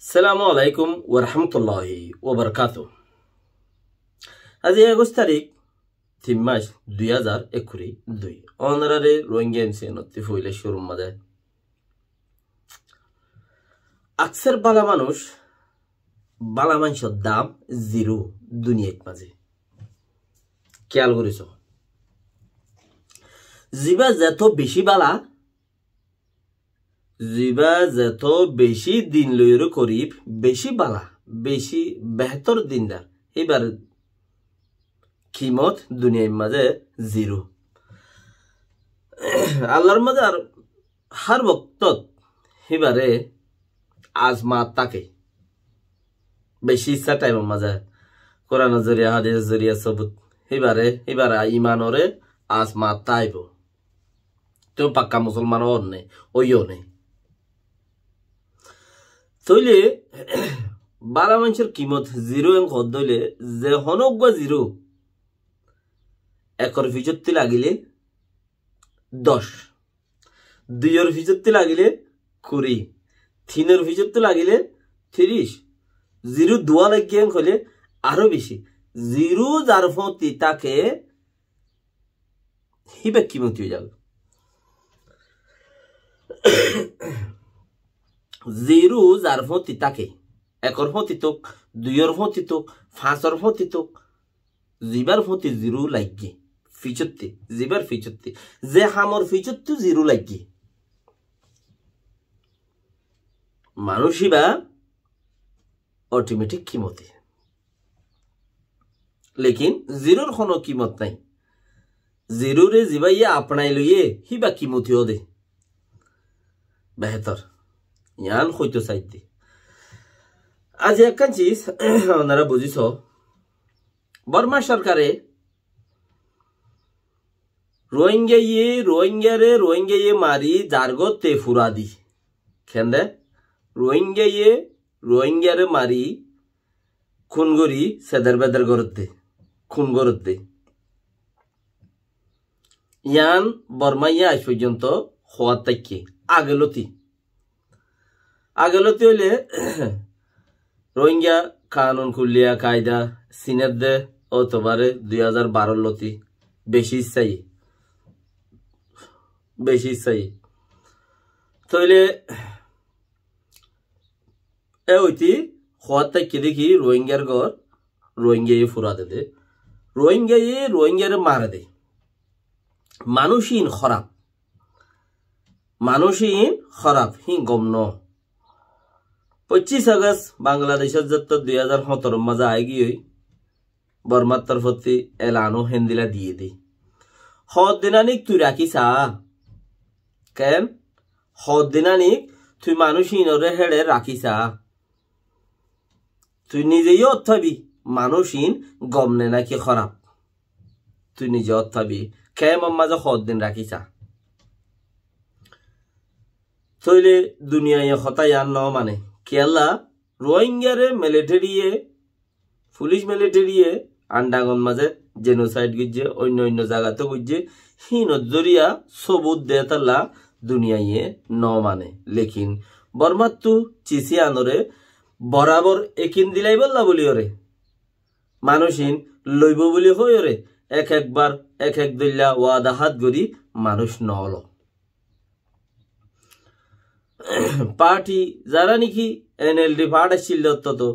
আসসালামু আলাইকুম ওয়া রাহমাতুল্লাহি ওয়া বারাকাতুহু। আজ 21 তারিখ 3 মাস 2021 অনারারে রোহিঙ্গা এমসিএনতে ফইলে শুরু মাদে আকসার বালা মানুষের দাম জিরো দুনিয়াত মাঝে খেয়াল করিস জিবা যত বেশি বালা জিবা যত বেশি দিন লইর করিব বেশি বালা বেশি বেহতর দিনদার এবার কিমত দুনিয়ার মাঝে জিরো আল্লাহর মাঝে আর হার বক্ত এবারে আজমাত তাকে বেশি ইচ্ছা টাইমের মাঝে কোরআন জরিয়া হাদিস জরিয়া সবুত এবারে ইমানরে আজমাত তাইব তো পাক্কা মুসলমান ওর নেই ওইও নেই তইলে বালা মানুষের কিমত জিরো এম খদ দইলে যে হনক জিরো একর ফিজত্তি লাগিলে 10 দুইয়ের ফিজত্তি লাগিলে 20 তিনের ফিজত্তি লাগিলে 30 জিরো দুয়া লাগিয়ে হলে আরো বেশি জিরো যার ফতি তাকে হিবে কিমত হয়ে যাবে জিরো যার ফতি তাকে একর ফতি তোক দুইয়ের ফতি তোক পাঁচর ফতি তোক জিবার ফতি জিরো লাগিয়ে ফিচত্তি জিবার ফিচত্তি যে হামর ফিচত্তি জিরো লাগিয়ে মানুষই বা অটোমেটিক কিমতে লেকিন জিরোর কোনো কিমত নাই জিরোরে জিবাইয়ে আপনাই লইয়ে হিবা কিমতিও দে বেহতর ইয়ান হইতো চাইতে আজ একখান চিজ ওনারা বুঝিস বর্মা সরকারে রোহিঙ্গারে মারি জারগতে ফুরা দি খেন্দে রোহিঙ্গারে মারি খুন গরি সেদার বেদার করতে খুন করতে ইয়ান বর্মা ইয়া আজ পর্যন্ত হওয়ার তাইকে আগেলতি হইলে রোহিঙ্গা কানুন কুলিয়া কায়দা সিনের দে অতবারে 2012 লতি বেশি ইচ্ছাই তইলে এ হইতি হওয়ার তাইকে দেখি রোহিঙ্গার ঘর রোহিঙ্গাই ফুরা দে রোহিঙ্গারে মারে দে মানুষহীন খারাপ হি গম ন 25 আগস্ট বাংলাদেশের যত 2017 মাঝে আইগি বর্মার তরফতি এলানো হেন্দিলা দিয়ে দি হদ দিনানিক তুই রাখিসা কেন হদ দিনানিক তুই মানুষহীনরে হেড়ে রাখিসা তুই নিজেই অর্থাবি মানুষহীন গম নে নাকি খারাপ তুই নিজে অর্থাবি কেমন মাঝে হদ দিন রাখিসা তইলে দুনিয়ায় হতাই আর ন মানে কেলা রোহিঙ্গারে পুলিশ মিলিটারিয়ে আন্ডাঙ্গন মাঝে জেনোসাইড গিয়ে অন্য জায়গাতে গুজে হিনত জরিয়া সবুত দে তাল্লা দুনিয়ায় ন মানে লেকিন বর্মাত্তু চিসি আনরে বরাবর একিন দিলাই বললা বলি ওরে মানুষহীন লইব বলি হই ওরে একবার এক দইলা ওয়াদা হাত গড়ি মানুষ নহল পার্টি যারা নাকি এনএলডি পার্ট আসছিল তো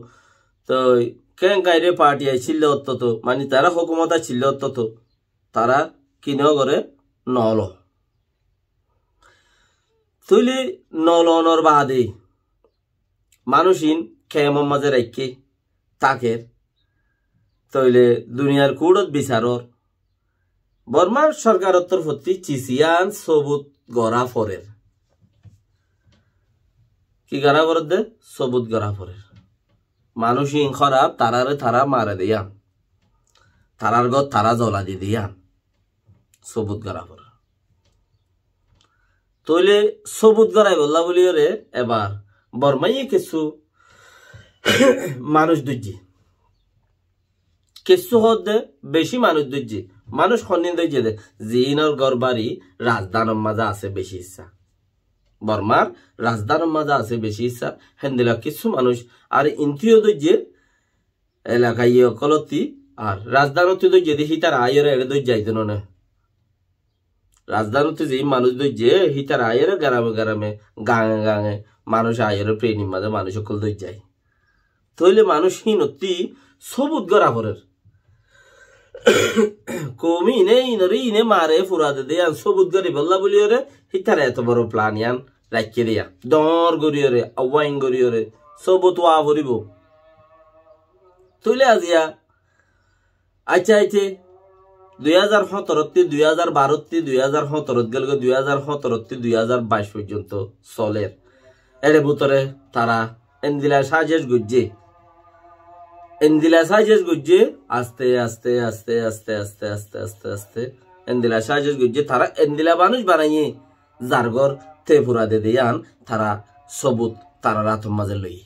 কেন গাইরে পার্টি আসছিল মানে তারা হুকুমত আসছিল তারা কিনেও করে নল তুইলে নলনর বাদে মানুষহীন খেমর মাঝে রাখে তাকের তইলে দুনিয়ার কুড়ত বিচারর বর্মার সরকারের তরফতি চিসিয়ান সবুত গড়া ফরের কি গারা করে দে সবুত গড়া ফরের মানুষই খারাপ তারা মারে দিয়া তারার গত তারা জ্বলা দি দিয়া সবুত গড়া ফর তইলে সবুত গড়াই বললা বলি রে এবার বর্মাইয়ে কিছু মানুষ দুজি কিছু হদ দে বেশি মানুষ দুজি মানুষ খন্দিন দে দে জিনর গড় বাড়ি রাজধানের মাঝে আছে বেশি ইচ্ছা বর্মার রাজধানীর মাঝে আছে বেশি ইচ্ছা হেন্দিলা কিছু মানুষ আর ইন্দ্রিয় দৈর্যের এলাকায় কলতি আর রাজধানীতে দৈর্য দেখি তার আয়ের এড়ে দৈর্য যাইতে না রাজধানীতে যে মানুষ দৈর্য হিতার আয়ের গ্রামে গ্রামে গাঙে গাঙে মানুষ আয়ের প্রেণীর মাঝে মানুষ সকল দৈর্য যায় তৈলে মানুষ হীনতি সবুজ গড়াভরের কমি নেই ইনরে ইনে মারে ফুরাদে দেয়ান সবুজ গরি বললা বলিওরে হিতার এত বড় প্ল্যান ইয়ান রাখিয়ে দিয়া দর গরিয়রে আওয়াইন গরিয়রে সবুজ ওয়া ভরিব তৈলে আজিয়া আচ্ছা আইতে 2017 2012 2017 গেল 2017 2022 পর্যন্ত চলের এর ভিতরে তারা এন্দিলা সাজেশ গুজ্জে আস্তে আস্তে আস্তে আস্তে আস্তে আস্তে আস্তে আস্তে এন্দিলা সাজেশ গুজ্জে তারা এন্দিলা মানুষ বানাইয়ে জারগর তে ফুরা দে দিয়ান তারা সবুত তারা রাত মাঝে লই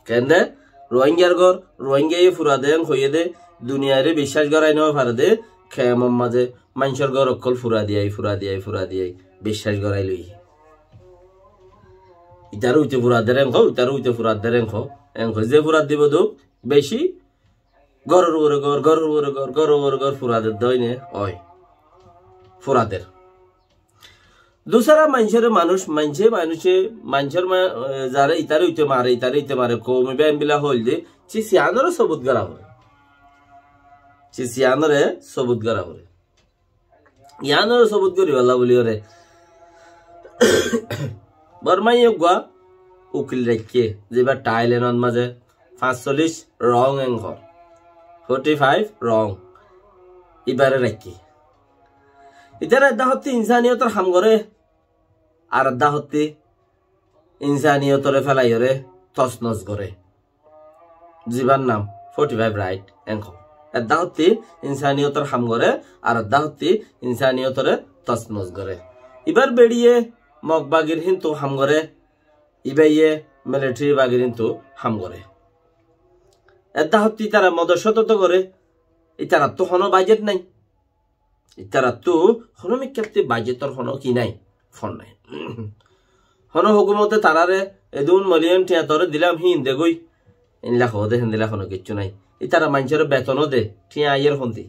কেন্দে রোহিঙ্গার ঘর রোহিঙ্গাই ফুরা দেন হইয়ে দে দুনিয়ারে বিশ্বাস করাই নেওয়া পারে দে খেয়ামর মাঝে মানুষের ঘর অকল ফুরা দিয়াই বিশ্বাস করাই লই ইটার উইতে ফুরা দেরেন খো ইটার উইতে ফুরা দেরেন খো যে ফুরা দিব দো বেশি গরের উপরে গর ফুরাদের দইনে ওই ফুরাদের দুসরা মানুষের যারা ইতারে উইতে মারে কমে ব্যায়ামবিলা হইল যে চিসিয়ানরে সবুত করা হয় চিসিয়ানরে সবুত করা হয় ইয়ানরে সবুত করি বলা বলি ওরে বর্মাই গুয়া উকিল রাখিয়ে যেবার টাইলেন মাঝে 45 রং এঙ্ঘর 45 রং এবারে রাখি ইতার আড্ডা হতে ইনসানিয়তর হাম করে আর আড্ডা হতে ইনসানিয়তরে ফেলাইরে তসনস করে জীবার নাম 45 রাইট এঙ্ঘর আড্ডা হতে ইনসানিয়তর হাম করে আর আড্ডা হতে ইনসানিয়তরে তসনস করে এবার বেরিয়ে মগবাগির হিন্তু হাম করে ইবাইয়ে মিলিটারি বাগির হিন্তু হাম করে আড্ডা হতে তারা মদসত করে ইতারা তো হনো বাজেট নাই ইতারা তো হনো মিক্কাতে বাজেটর হনো কি নাই ফোন নাই হনো হুকুমতে তারারে এদুন মিলিয়ন টিয়াতরে দিলাম হিন্দে গই ইনলা খদে হিন্দিলা হনো কিচ্ছু নাই ইতারা মানুষের বেতনও দে টিয়া আইয়ের হন্দি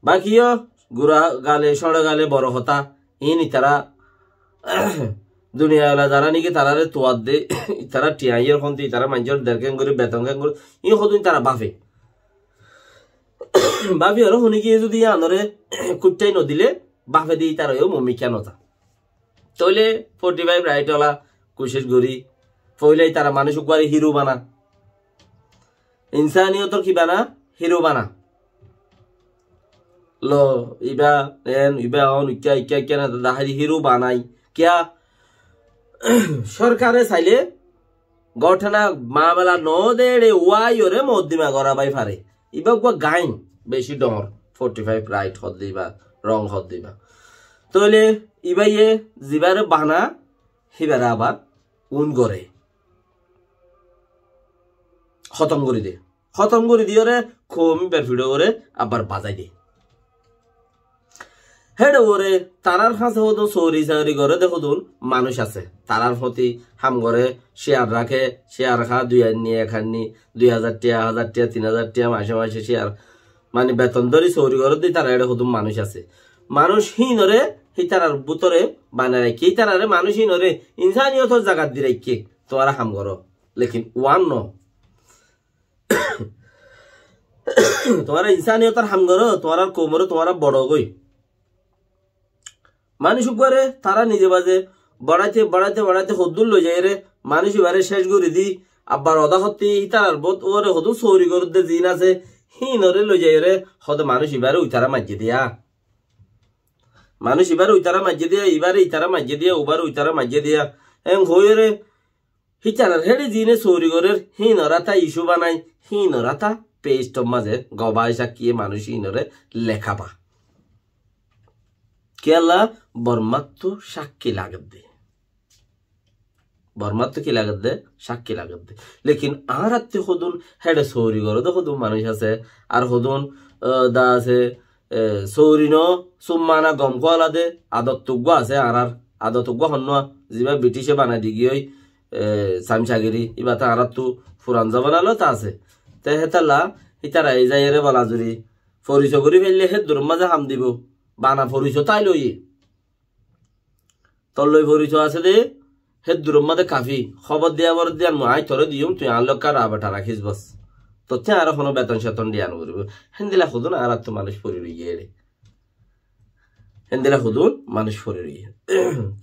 বাকিও গুড়া গালে সড়ে গালে বড় হতা ইন ইতারা দুনিয়াওয়ালা যারা নাকি তারারে তোয়ার দে ইতারা টিয়া আইয়ের হন্দি ইতারা মানুষের দেড়কেন করে বেতন কেন করে ই হতুন তারা বাফে বাফি আর শুনি গিয়ে যদি আনরে কুটাই নদিলে বাফে দিয়ে তার মমি কেন তা তইলে 45 রাইটওয়ালা কোশিশ করি পইলেই তারা মানুষ উপরে হিরো বানা ইনসানিয়তর কি বানা হিরো বানা লো ইবা অন ইকা কেন দাহারি হিরো বানাই কিয়া সরকারে চাইলে গঠনা মামলা ন দেড়ে ওয়াইরে মদ্দিমা করা বাই ফারে ইবা কুয়া গাইন বেশি ডর 45 রাইট হদ দিবা রং হদ দিবা তইলে ইবাইয়ে জিবারে বানা হিবারে আবার উন করে খতম করে দিয়ে কমি বেরফিডো করে আবার বাজাই দে হেডে ওরে তারার কাছে হতো চৌরি চাউরি করে দেখো মানুষ আছে তারার প্রতি হাম করে শেয়ার রাখে শেয়ার খা 2 নিয়ে এখান নি 2000 টাকা 1000 টাকা 3000 টাকা মাসে মাসে শেয়ার মানে বেতন ধরি চৌরি করে দিই তারা এটা হতো মানুষ আছে মানুষ হিনরে হিতারার বুতরে বানায় রাখি তারারে মানুষ হিনরে ইনসানিয়ত জায়গা দি রাখি তোরা হাম করো লেকিন ওয়ান ন তোমারা ইনসানিয়তার হাম করো তোমার কোমরে তোমারা বড় গই মানুষ উপরে তারা নিজে বাজে বাড়াইতে হদ্দুল লই যায় রে মানুষ এবারে শেষ করে দি আবার অদা হতে তার বোধ ওরে হদু চৌরি করতে জিন আছে হিনরে লই যায় রে হদ মানুষ এবারে উইতারা মাঝে দিয়া মানুষ এবারে উইতারা মাঝে দিয়া এবারে ইতারা মাঝে দিয়া ওবার উইতারা মাঝে দিয়া এম হয়ে রে হিতারার হেডে জিনে চৌরি করে হিনরা তা ইস্যু বানাই হিনরা তা পেস্ট মাঝে গবাই সাকিয়ে মানুষ হিনরে লেখাবা কেলা বর্মাত্ম সাক্ষী লাগত দে বর্মাত্ম কি লাগত দে সাক্ষী লাগত দে লেকিন আর আত্মীয় হদুন হেডে চৌরি করে তো হদুন মানুষ আছে আর হদুন দা আছে সৌরিনো সুম্মানা গম কোয়ালা দে আদত্তুগ্য আছে আর আদত্তুগ্য হন্যা যেবা ব্রিটিশে বানাই দি গিয়ে সামসাগিরি ইবা তা আর তো ফুরান জামানালো তা আছে তে হেতালা ইতারা এই যাইরে বলা জুরি পরিচয় করি ফেললে হে দূর মাঝে হাম দিব বানা পরিচয় তাই লই তোর লই পরিচয় আছে দে হে দূর মাঝে কাফি খবর দেওয়া বর দিয়ান আই তোরে দিম তুই আনলকার আবাটা রাখিস বস তো তে আর কোনো বেতন সেতন দিয়ান করব হেন্দিলা খুদুন আর তো মানুষ পরি রইয়ে রে হেন্দিলা খুদুন মানুষ পরি রইয়ে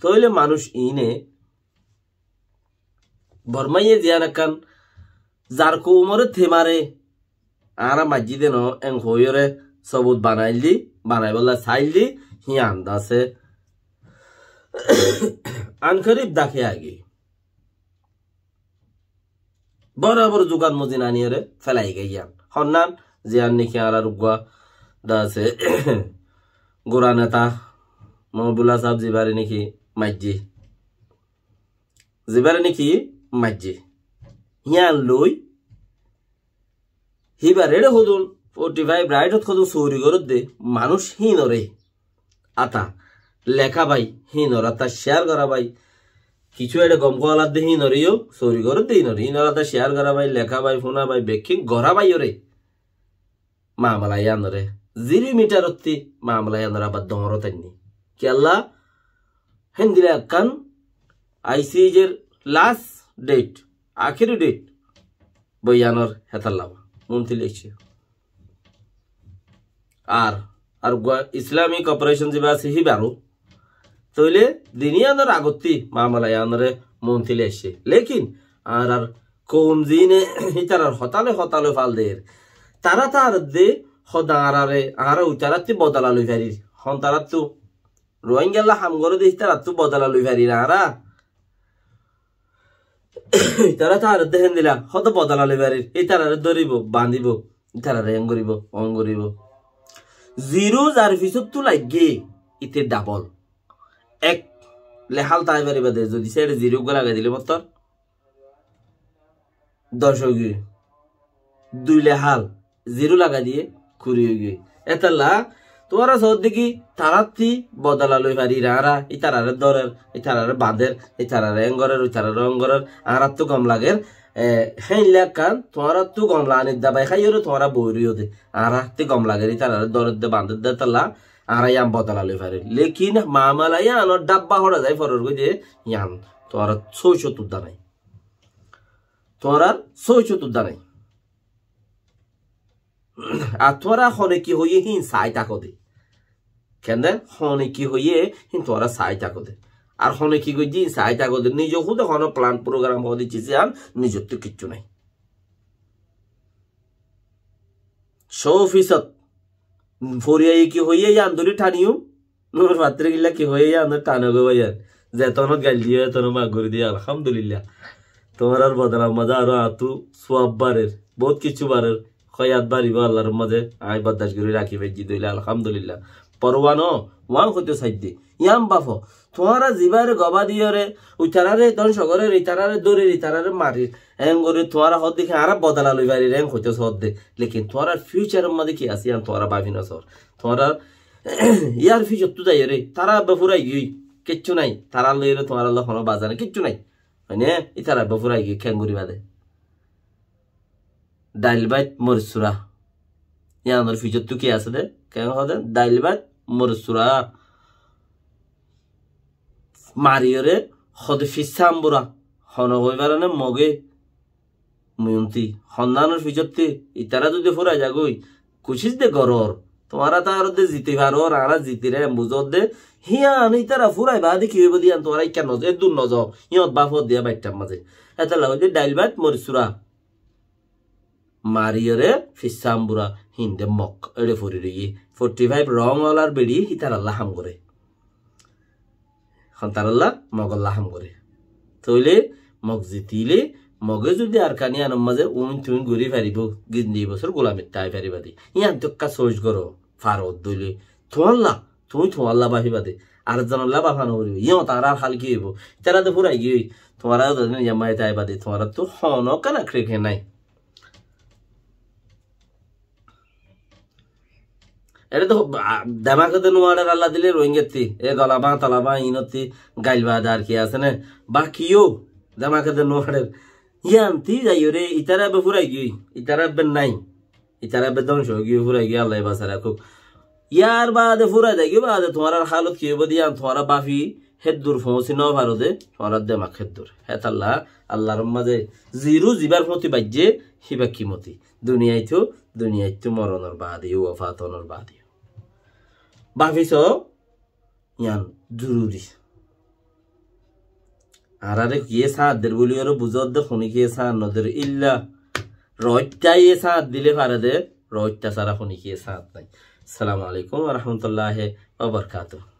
তইলে মানুষ ইনে বর্মাইয়ে দিয়ান কান যার কো উমরে থেমারে আরা মসজিদে ন এং হইরে সবুত বানাইলি বানাই বলা চাইলি হি আন্দাসে আনখরিব দেখে আগে বরাবর যোগান মজিন আনিয়ে ফেলাই গেয়ান হন্নান জিয়ান নিকি আর রুগা দাসে গোরা নেতা মহবুল্লাহ সাহেব জিবারে নাকি মাজ্জি হিয়ান লই হিবা রেডে হদুন 45 রাইট হত কদু সৌরি গরত দে মানুষ হিনরে আতা লেখা ভাই হিনর আতা শেয়ার করা ভাই কিছু এটা গম কোয়ালার দে হিনরিও সৌরি গরত দে হিনর আতা শেয়ার করা ভাই লেখা ভাই ফোনা ভাই বেকিং গড়া ভাই ওরে মামলা ইয়ানরে 0 মিটার অতি মামলা ইয়ানরা বাদ দমর তাইনি কেল্লা হিন্দিরা কান আইসিজের লাস্ট ডেট আখিরি ডেট বইয়ানর হেতাল্লাম মন্ত্রী লিখছে আর আর ইসলামিক অপারেশন যে আছে হিবারো তইলে দিনিয়ানর আগত্তি মামলায়ানরে মন্ত্রী লিখছে লেকিন আর আর কোন দিনে হিতার হতালে হতালে ফাল দের তারা তার দে হদারারে আর উতারাতি বদলা লই ফারি হন তারা তো রোহিঙ্গা হাম করে দিস তারা তো বদলা লই ফারি আরা তারা তার দেখেন দিলা হত বদলা লই ফারি এই তারারে ধরিব বাঁধিব তারারে এং করিব অং করিব জিরো যার পিছত তো লাগে ইতে ডাবল এক লেহাল তাই পারিবা দে যদি সেটা জিরো গো লাগাই দিলে মত 10 হয়ে গিয়ে 2 লেহাল জিরো লাগা দিয়ে কুড়ি হয়ে গিয়ে এতলা তোরা সব দেখি তারাতি বদলা লই পারি রারা এই তারারে দরের এই তারারে বাঁধের এই তারারে এঙ্গরের ওই তারারে অঙ্গরের আর তো কম লাগের হ্যাঁ লেখান তোরা তো গম লানির দাবাই খাই তোরা বইরিও দে আর তে গম লাগে এই তারারে দরের দে বাঁধের দে তালা আর ইয়াম বদলা লই পারি লেকিন মামালাই আনোর ডাব্বা হড়া যায় ফরর গই যে ইয়ান তোরা 670 দানাই তোরা 670 দানাই আর তোরা হনে কি হইয়ে হিন সাই তাকো দে কেন হনে কি হইয়ে হিন তোরা সাই তাকো দে আর হনে কি কই দিন সাই তাকো দে নিজ খুদে হন প্ল্যান প্রোগ্রাম হদি চিছে আর নিজ তো কিচ্ছু নাই 100% ফরিয়া কি হইয়ে আন্দরি ঠানিও নোর পাত্রে গিলা কি হইয়ে আন্দর টানো গো ভাইয়ান যেতনত গাল দিয়ে তন মা করে দিয়ে আলহামদুলিল্লাহ তোমার আর বদলা মজা আর আতু সোয়াব বারের বহুত কিছু বারের খয়াত বাড়িব আল্লাহর মাঝে আই বদাস করে রাখি বেজি দইলে আলহামদুলিল্লাহ পরওয়ানো ওয়ান হইতে সাইদি ইয়াম বাফো তোমারা জিবার গবা দিয়রে উইতারারে তন সগরে রিতারারে দরে রিতারারে মারি এং করে তোমারা হদ দেখে আর বদলা লই বাড়ি রেং হইতে সদ দে লেকিন তোমার ফিউচারের মধ্যে কি আছে তোমারা ভাবিনা সর তোমারা ইয়ার ফিউচার তো যাই রে তারা বফুরাই গই কিচ্ছু নাই তারা লইরে তোমার আল্লাহ কোনো বাজারে কিচ্ছু নাই মানে ইতারা বফুরাই গই খেঙ্গুরি বাদে ডাইল বাইট মরসুরা ইয়ানোর ফিউচার তো কি আছে দে কেন হদে ডাইল বাইট মরসুরা মারিয়রে হদে ফিসাম্বুরা হন হইবারনে মগে মুয়ন্তি হন্নানোর ফিউচারতে ইতারা যদি ফুরা যাগই কুছিস দে গরর তোমারা তার দে জিতে পারো আর জিতিরে বুঝত দে হিয়ান ইতারা ফুরাই বাদি কি হইব দিয়ান তোরা কেন এ দূর নজ ইয়ত বাফত দিয়া বাইটার মাঝে এটা লাগে ডাইল বাইট মরসুরা মারিয়রে ফিসাম্বুরা হিন্দে মক এড়ে ফরি রে 45 রং ওলার বেড়ি হিতার আল্লাহ হাম করে হন্তার আল্লাহ মগল্লাহ হাম করে তইলে মগ জিতিলে মগে যদি আর কানি আনম মাঝে তুই ঘুরি ফারিব গিন্দি বছর গোলামির তাই ফারিবা দি ইয়ান তো কা সোজ করো ফারত দইলে তোমাল্লা তুমি তোমাল্লা বাহিবা দে আর জানল্লা বাফানো করিব ইয় তার আর হাল কি হইব তারা তো ফুরাই গিয়ে তোমারা জামাই তাই বাদে তোমারা তো হন কানা ক্রেকে নাই এটা তো দেমাকে নোয়ারের আল্লাহ দিলে রোহিঙ্গাতি এ দলাবা তালাবা ইনতি গাইলবা আর কি আছে না বাকিও দেমাকে নোয়ারের ইয়ান্তি যাইও রে ইতারা বে ফুরাই গই ইতারা বে নাই ইতারা বে ধ্বংস গিয়ে ফুরাই গিয়ে আল্লাহ বাসা রাখুক ইয়ার বাদে ফুরাই দেয় বাদে তোমার হালত কি হবো দিয়া তোমার বাফি হেদ্দুর ফৌসি ন ভারতে তোমার দেমাক হেদ্দুর হেতাল্লা আল্লাহর মাঝে জিরু জিবার প্রতি বাজ্যে হিবা কিমতি দুনিয়াইতো মরণর বাদিও ওয়াফাতনর বাদিও বাফিস ইয়ান জরুরি আরে কিয়ে সাথ দের বলি আর বুঝত দে শুনি কিয়ে সাথ নদের ইল্লা রয়টা ইয়ে সাথ দিলে পারে দে রয়টা সারা শুনি কিয়ে সাথ নাই। আসসালামু আলাইকুম ওয়া রাহমাতুল্লাহি ওয়া বারাকাতুহু।